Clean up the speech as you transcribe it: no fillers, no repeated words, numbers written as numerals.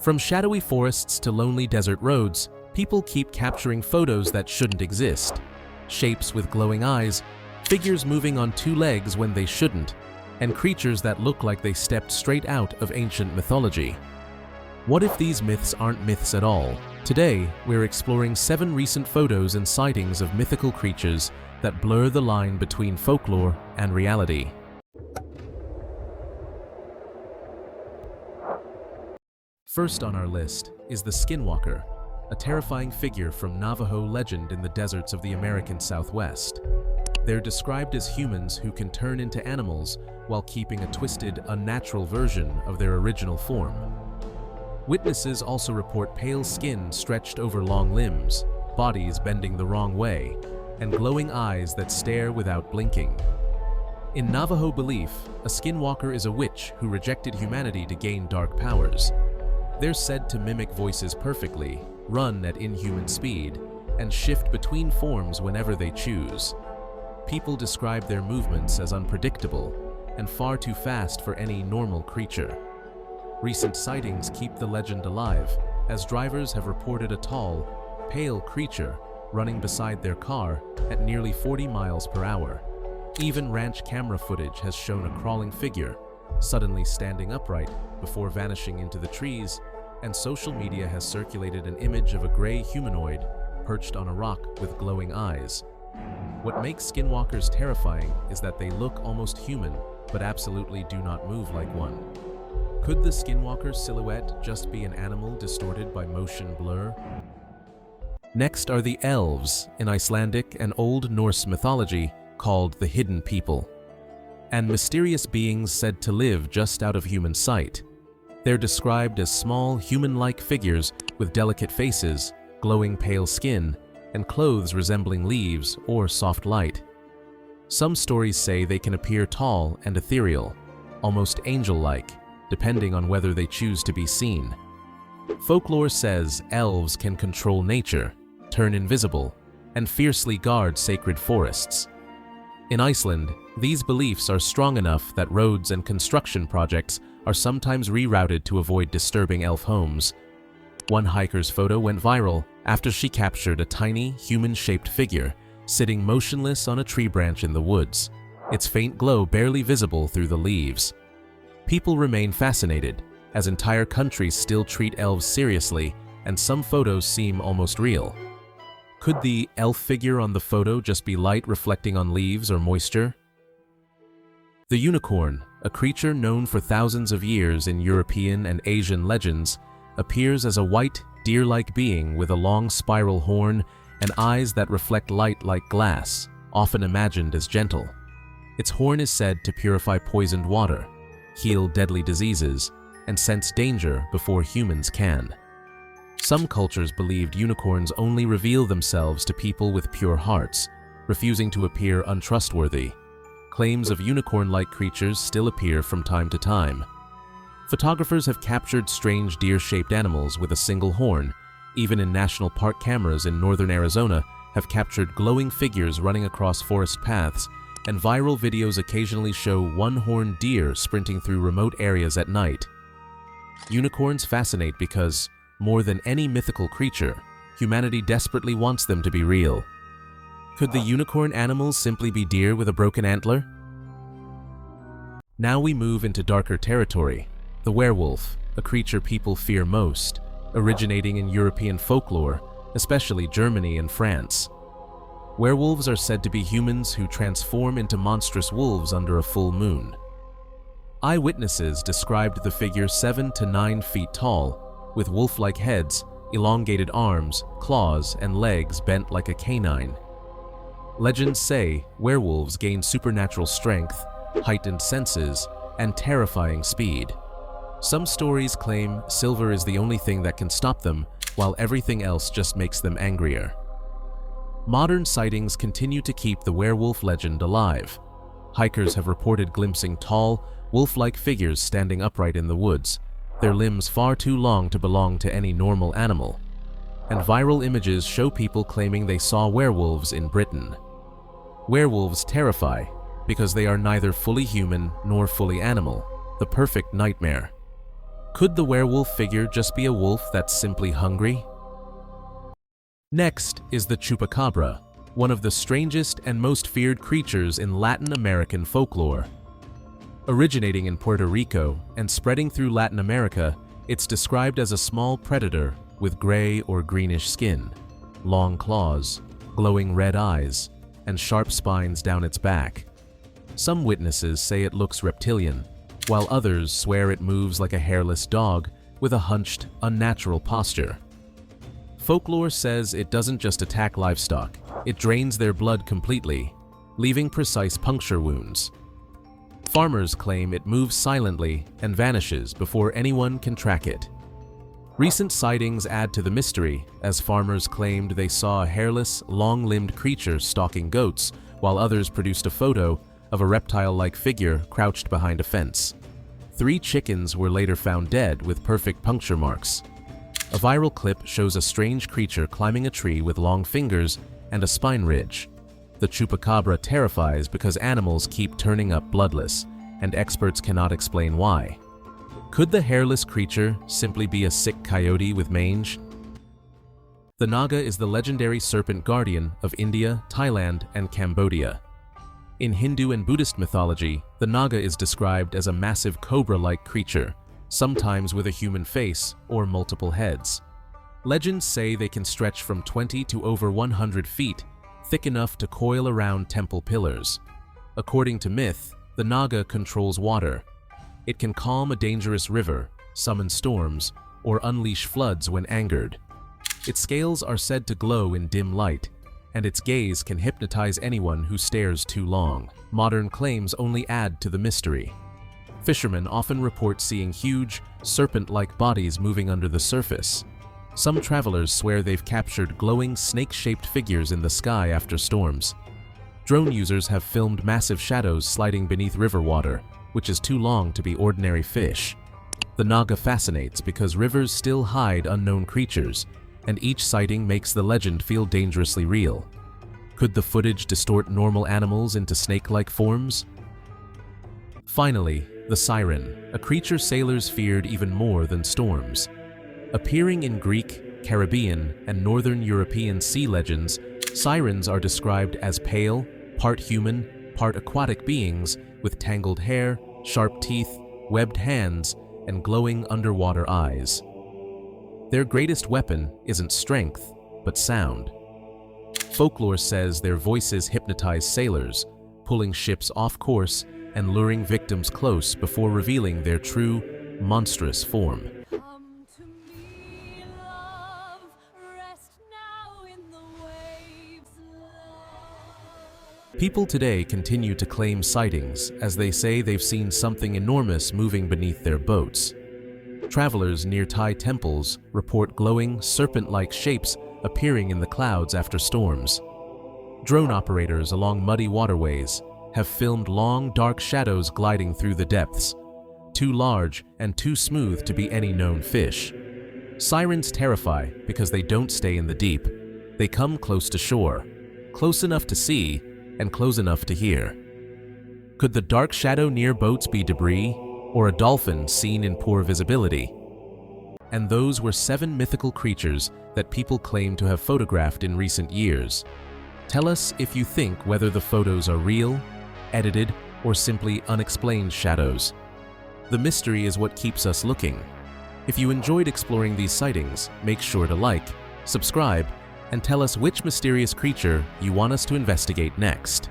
From shadowy forests to lonely desert roads, people keep capturing photos that shouldn't exist. Shapes with glowing eyes, figures moving on two legs when they shouldn't, and creatures that look like they stepped straight out of ancient mythology. What if these myths aren't myths at all? Today, we're exploring 7 recent photos and sightings of mythical creatures that blur the line between folklore and reality. First on our list is the Skinwalker, a terrifying figure from Navajo legend in the deserts of the American Southwest. They're described as humans who can turn into animals while keeping a twisted, unnatural version of their original form. Witnesses also report pale skin stretched over long limbs, bodies bending the wrong way, and glowing eyes that stare without blinking. In Navajo belief, a Skinwalker is a witch who rejected humanity to gain dark powers. They're said to mimic voices perfectly, run at inhuman speed, and shift between forms whenever they choose. People describe their movements as unpredictable and far too fast for any normal creature. Recent sightings keep the legend alive, as drivers have reported a tall, pale creature running beside their car at nearly 40 miles per hour. Even ranch camera footage has shown a crawling figure, suddenly standing upright before vanishing into the trees, and social media has circulated an image of a gray humanoid perched on a rock with glowing eyes. What makes Skinwalkers terrifying is that they look almost human, but absolutely do not move like one. Could the Skinwalker silhouette just be an animal distorted by motion blur? Next are the Elves, in Icelandic and Old Norse mythology called the Hidden People, and mysterious beings said to live just out of human sight. They're described as small, human-like figures with delicate faces, glowing pale skin, and clothes resembling leaves or soft light. Some stories say they can appear tall and ethereal, almost angel-like, depending on whether they choose to be seen. Folklore says elves can control nature, turn invisible, and fiercely guard sacred forests. In Iceland, these beliefs are strong enough that roads and construction projects are sometimes rerouted to avoid disturbing elf homes. One hiker's photo went viral after she captured a tiny, human-shaped figure sitting motionless on a tree branch in the woods, its faint glow barely visible through the leaves. People remain fascinated, as entire countries still treat elves seriously, and some photos seem almost real. Could the elf figure on the photo just be light reflecting on leaves or moisture? The unicorn, a creature known for thousands of years in European and Asian legends, appears as a white, deer-like being with a long spiral horn and eyes that reflect light like glass, often imagined as gentle. Its horn is said to purify poisoned water, heal deadly diseases, and sense danger before humans can. Some cultures believed unicorns only reveal themselves to people with pure hearts, refusing to appear untrustworthy. Claims of unicorn-like creatures still appear from time to time. Photographers have captured strange deer-shaped animals with a single horn. Even in national park cameras in northern Arizona have captured glowing figures running across forest paths, and viral videos occasionally show one-horned deer sprinting through remote areas at night. Unicorns fascinate because, more than any mythical creature, humanity desperately wants them to be real. Could the unicorn animals simply be deer with a broken antler? Now we move into darker territory. The werewolf, a creature people fear most, originating in European folklore, especially Germany and France. Werewolves are said to be humans who transform into monstrous wolves under a full moon. Eyewitnesses described the figure 7 to 9 feet tall, with wolf-like heads, elongated arms, claws, and legs bent like a canine. Legends say werewolves gain supernatural strength, heightened senses, and terrifying speed. Some stories claim silver is the only thing that can stop them, while everything else just makes them angrier. Modern sightings continue to keep the werewolf legend alive. Hikers have reported glimpsing tall, wolf-like figures standing upright in the woods, their limbs far too long to belong to any normal animal. And viral images show people claiming they saw werewolves in Britain. Werewolves terrify because they are neither fully human nor fully animal, the perfect nightmare. Could the werewolf figure just be a wolf that's simply hungry? Next is the Chupacabra, one of the strangest and most feared creatures in Latin American folklore. Originating in Puerto Rico and spreading through Latin America, it's described as a small predator with gray or greenish skin, long claws, glowing red eyes, and sharp spines down its back. Some witnesses say it looks reptilian, while others swear it moves like a hairless dog with a hunched, unnatural posture. Folklore says it doesn't just attack livestock, it drains their blood completely, leaving precise puncture wounds. Farmers claim it moves silently and vanishes before anyone can track it. Recent sightings add to the mystery, as farmers claimed they saw a hairless, long-limbed creature stalking goats, while others produced a photo of a reptile-like figure crouched behind a fence. 3 chickens were later found dead with perfect puncture marks. A viral clip shows a strange creature climbing a tree with long fingers and a spine ridge. The Chupacabra terrifies because animals keep turning up bloodless, and experts cannot explain why. Could the hairless creature simply be a sick coyote with mange? The Naga is the legendary serpent guardian of India, Thailand, and Cambodia. In Hindu and Buddhist mythology, the Naga is described as a massive cobra-like creature, sometimes with a human face or multiple heads. Legends say they can stretch from 20 to over 100 feet, thick enough to coil around temple pillars. According to myth, the Naga controls water. It can calm a dangerous river, summon storms, or unleash floods when angered. Its scales are said to glow in dim light, and its gaze can hypnotize anyone who stares too long. Modern claims only add to the mystery. Fishermen often report seeing huge, serpent-like bodies moving under the surface. Some travelers swear they've captured glowing, snake-shaped figures in the sky after storms. Drone users have filmed massive shadows sliding beneath river water, which is too long to be ordinary fish. The Naga fascinates because rivers still hide unknown creatures, and each sighting makes the legend feel dangerously real. Could the footage distort normal animals into snake-like forms? Finally, the Siren, a creature sailors feared even more than storms. Appearing in Greek, Caribbean, and Northern European sea legends, sirens are described as pale, part human, part aquatic beings with tangled hair, sharp teeth, webbed hands, and glowing underwater eyes. Their greatest weapon isn't strength, but sound. Folklore says their voices hypnotize sailors, pulling ships off course and luring victims close before revealing their true, monstrous form. People today continue to claim sightings as they say they've seen something enormous moving beneath their boats. Travelers near Thai temples report glowing, serpent-like shapes appearing in the clouds after storms. Drone operators along muddy waterways have filmed long, dark shadows gliding through the depths, too large and too smooth to be any known fish. Sirens terrify because they don't stay in the deep. They come close to shore, close enough to see, and close enough to hear. Could the dark shadow near boats be debris, or a dolphin seen in poor visibility? And those were 7 mythical creatures that people claim to have photographed in recent years. Tell us if you think whether the photos are real, edited, or simply unexplained shadows. The mystery is what keeps us looking. If you enjoyed exploring these sightings, make sure to like, subscribe, and tell us which mysterious creature you want us to investigate next.